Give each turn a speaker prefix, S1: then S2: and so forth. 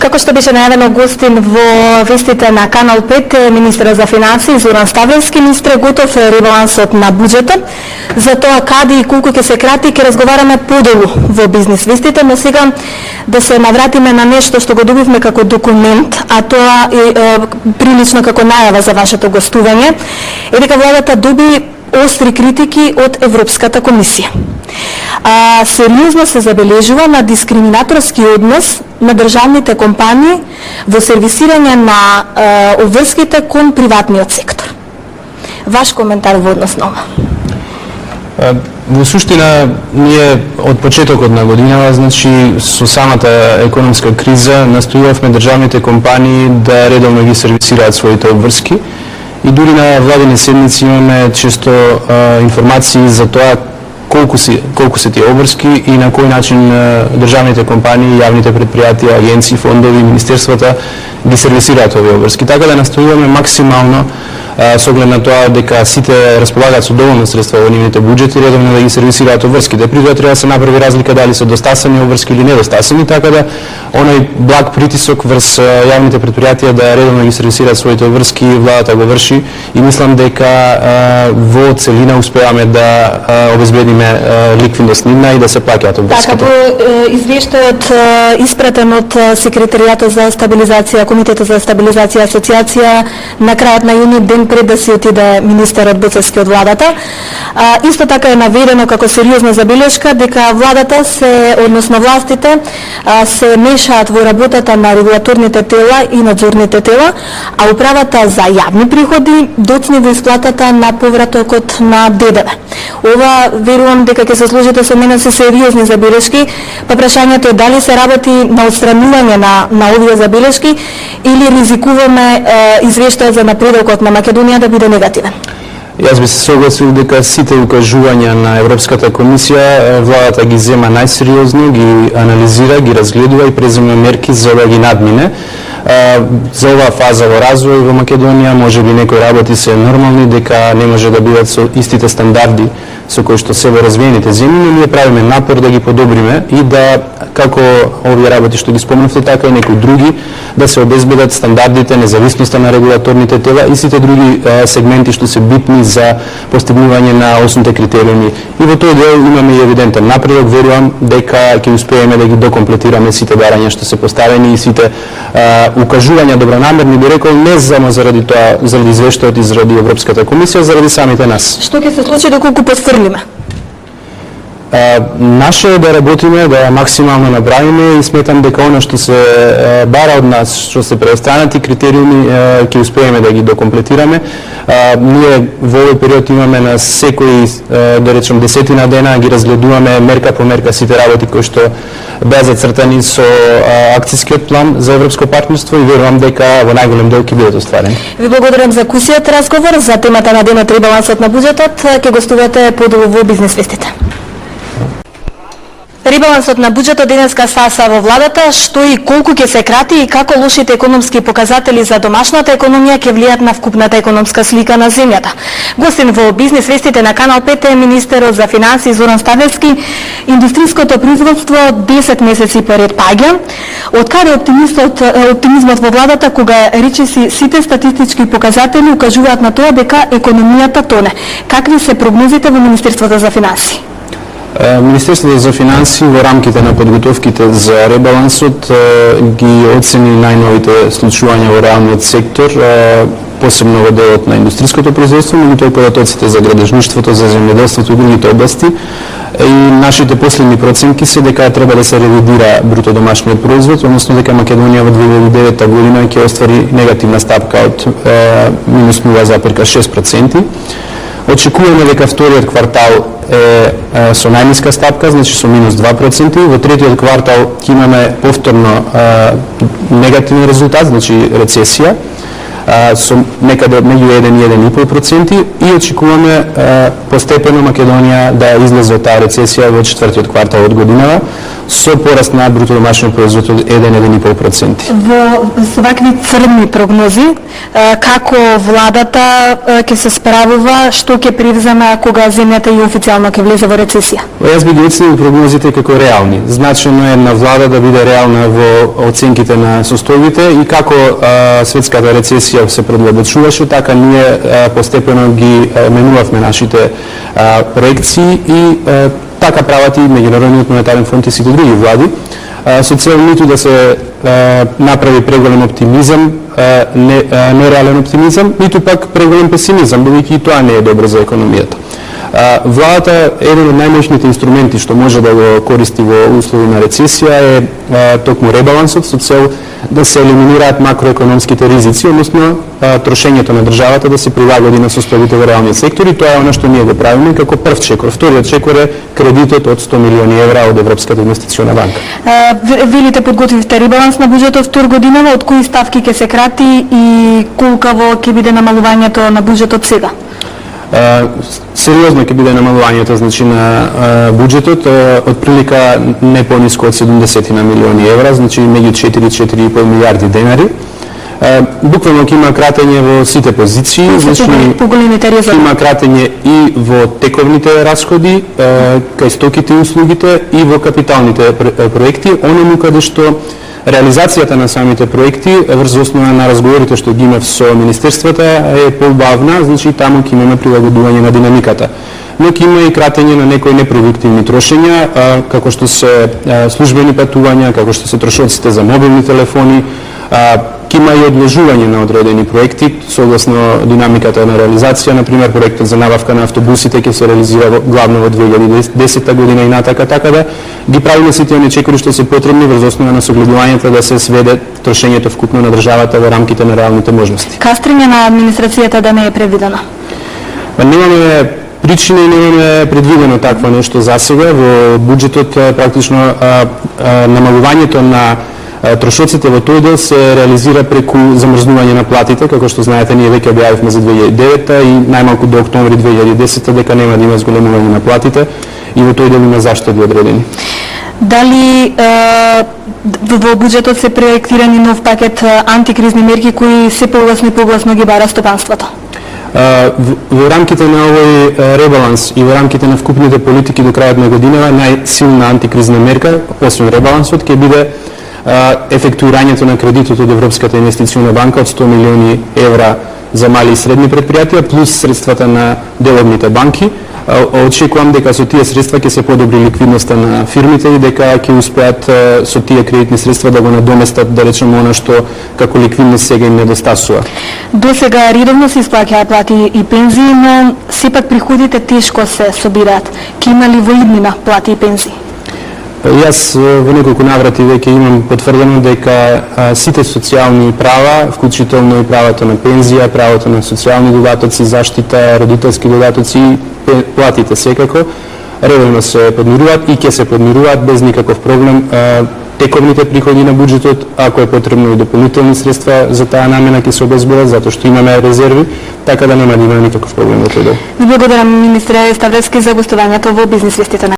S1: Како што беше најавено гостин во вестите на Канал 5, министерот за финансии Зоран Стабилски, министре, готов ребалансот на буџетот. За тоа каде и колку ќе се крати, ќе разговараме подолу во бизнис вестите, но сега да се навратиме на нешто што го добивме како документ, а тоа е прилично како најава за вашето гостување, е дека владата доби остри критики од Европската комисија. Сериозно се забележува на дискриминаторски однос на државните компании во сервисирање на обврските кон приватниот сектор. Ваш коментар во однос на ова?
S2: Во суштина, ние од почетокот на годинава, значи со самата економска криза, настојувавме државните компании да редовно ги сервисираат своите обврски и дури на владени седници имаме често информации за тоа колку се тие обврски и на кој начин државните компании, јавните предпријатија, агенции, фондови, министерствата ги сервисираат овие обврски. Така да настојуваме максимално со оглед на тоа дека сите располагаат со доволно средства во нивните буџети, редовно да ги сервисираат обврските. При тоа треба да се направи разлика дали се достасани обврски или недостасани, така да оној благ притисок врз јавните предпријатија да редовно ги сервисираат своите обврски, владата го врши и мислам дека во целина успеваме да обезбедиме ликвидност нивна и да се плаќаат обврските.
S1: Така, во извештајот испратен од Секретаријатот за стабилизација, Комитетот за стабилизација и асоциација на крајот на јуни, ден пред да се отиде министерот Боцевски од владата. Исто така е наведено како сериозна забелешка дека владата односно властите се мешаат во работата на регулаторните тела и надзорните тела, а управата за јавни приходи доцни во исплатата на повратокот на ДДВ. Ова верувам дека ќе се сложите со мене, се сериозни забелешки, па прашањето е дали се работи на отстранување на овие забелешки или ризикуваме извештајот за напредокот на Македонија да биде негативен.
S2: Јас би се согласил дека сите укажувања на Европската комисија владата ги зема најсериозно, ги анализира, ги разгледува и презема мерки за да ги надмине. За оваа фаза во развој во Македонија можеби некои работи се нормални, дека не може да бидат со истите стандарди со кои што се во развиените земји, но ние правиме напор да ги подобриме и да, како овие работи што ги спомнавте, така и некои други, да се обезбедат стандардите, независноста на регулаторните тела и сите други сегменти што се битни за постигнување на осните критериуми. И во тој дел имаме и евидентен напредок, верувам дека ќе успееме да ги докомплетираме сите барања што се поставени и сите укажувања добронамерни, би рекол, не само заради тоа, заради извештајот и заради Европската комисија, заради самите нас.
S1: Што ќе се случи доколку посфрлиме?
S2: Наше е да работиме, да максимално направиме и сметам дека она што се бара од нас, што се преостанати критериуми, ќе успееме да ги докомплетираме. Ние во овој период имаме на секој, да речем, 10 дена, ги разгледуваме мерка по мерка сите работи кои што беа зацртани со акцијскиот план за европско партнерство и верувам дека во најголем дел ќе бидат остварени.
S1: Ви благодарам за кусиот разговор за темата на денот ребалансот на буџетот. Ќе гостувате подолу во бизнис вестите. Ребалансот на буџетот денеска стаса во владата, што и колку ќе се крати и како лошите економски показатели за домашната економија ќе влијат на вкупната економска слика на земјата. Гостин во бизнис вестите на Канал 5 е министерот за финансии Зоран Стабилски. Индустријското производство 10 месеци поред паѓа. Од каде оптимизмот во владата кога речиси сите статистички показатели укажуваат на тоа дека економијата тоне? Какви се прогнозите во Министерството за финансии?
S2: Министерството за финансии во рамките на подготовките за ребалансот ги оцени најновите случувања во реалниот сектор, посебно во делот на индустријското производство, меѓутоа и податоците за градежништвото, за земјоделството и другите области. И нашите последни проценки се дека треба да се ревидира бруто домашниот производ, односно дека Македонија во 2009 година ќе оствари негативна стапка од минус 0,6%. Очекуваме дека вториот квартал е со најниска стапка, значи со минус 2%. Во третиот квартал ќе имаме повторно негативен резултат, значи рецесија. со некаде меѓу 1 и 1,5% и очекуваме постепено Македонија да излезе од таа рецесија во четвртиот квартал од годинава со пораст на бруто домашен производ од 1,5%.
S1: Со вакви црни прогнози, како владата ќе се справува, што ќе привземе кога земјата и официјално ќе влезе во рецесија?
S2: Јас би ги оценил прогнозите како реални. Значено е на влада да биде реална во оценките на состојбите и како светската рецесија се продлабочуваше, така ние постепено ги менувавме нашите проекции и така прават и Меѓународниот монетарен фонд и сите други влади, со цел ниту да се направи преголем оптимизам, нереален оптимизам, ниту пак преголем песимизам, бидејќи и тоа не е добро за економијата. Владата, еден од најмощните инструменти што може да го користи во услови на рецесија е токму ребалансот со цел да се елиминираат макроекономските ризици, односно трошењето на државата да се прилагоди на состојбите во реалниот сектор и тоа е оно што ние го правиме како прв чекор. Вториот чекор е кредитот од 100 милиони евра од Европската инвестициона банка.
S1: Велите подготвивте ребаланс на буџетот втор годинава, од кои ставки ќе се крати и колкаво ќе биде намалувањето на буџетот сега?
S2: Сериозно ќе биде намалувањето, значи на буџетот, од прилика не пониско од 70 милиони евра, значи меѓу 4-4,5 милиарди денари. Буквално ќе има кратење во сите позиции, значи ќе има кратење и во тековните расходи, кај стоките и услугите и во капиталните проекти, оному каде што реализацијата на самите проекти врз основа на разговорите што ги имав со министерствата е побавна, значи таму ќе имаме прилагодување на динамиката. Но ќе има и кратење на некои непродуктивни трошења, како што се службени патувања, како што се трошоците за мобилни телефони, ќе има и одложување на одредени проекти согласно динамиката на реализација. Например, проектот за набавка на автобусите ќе се реализира главно во 2010 година и натака, така да ги правиме сите оние чекори што се потребни врз основа на согледувањето да се сведе трошењето вкупно на државата во рамките на реалните можности.
S1: Кастриње на администрацијата да не е предвидено?
S2: Немаме причина и немаме предвидено такво нешто за сега. Во буџетот практично намалувањето на трошоците во тој дел се реализира преку замрзнување на платите, како што знаете ние веќе објавивме за 2009 и најмалку до октомври 2010 дека нема да има зголемување на платите и во тој дел има заштеди одредени.
S1: Дали во буџетот се проектирани нов пакет антикризни мерки кои се погласно ги бара стопанството?
S2: Во рамките на овој ребаланс и во рамките на вкупните политики до крајот на годинава најсилна антикризна мерка, освен ребалансот, ќе биде ефектуирањето на кредитот од Европската инвестициона банка од 100 милиони евра за мали и средни предпријатија, плюс средствата на деловните банки. Очекувам дека со тие средства ќе се подобри ликвидноста на фирмите и дека ќе успеат со тие кредитни средства да го надоместат, да речеме, она што како ликвидност сега им недостасува.
S1: До сега редовно се исплаќаат плати и пензии, но сепак приходите тешко се собираат. Ќе има ли во иднина плати и пензии?
S2: Јас во неколку наврати веќе имам потврдено дека сите социјални права, вклучително и правото на пензија, правото на социјални додатоци, заштита, родителски додатоци и платите секако, редовно се подмируваат и ќе се подмируваат без никаков проблем. Тековните приходи на буџетот, ако е потребно и дополнителни средства за таа намена ќе се обезбедат, затоа што имаме резерви, така да нема да има никаков проблем во тој дел.
S1: Благодарам, министре Ставлевски, за гостувањето во Бизнис вестите.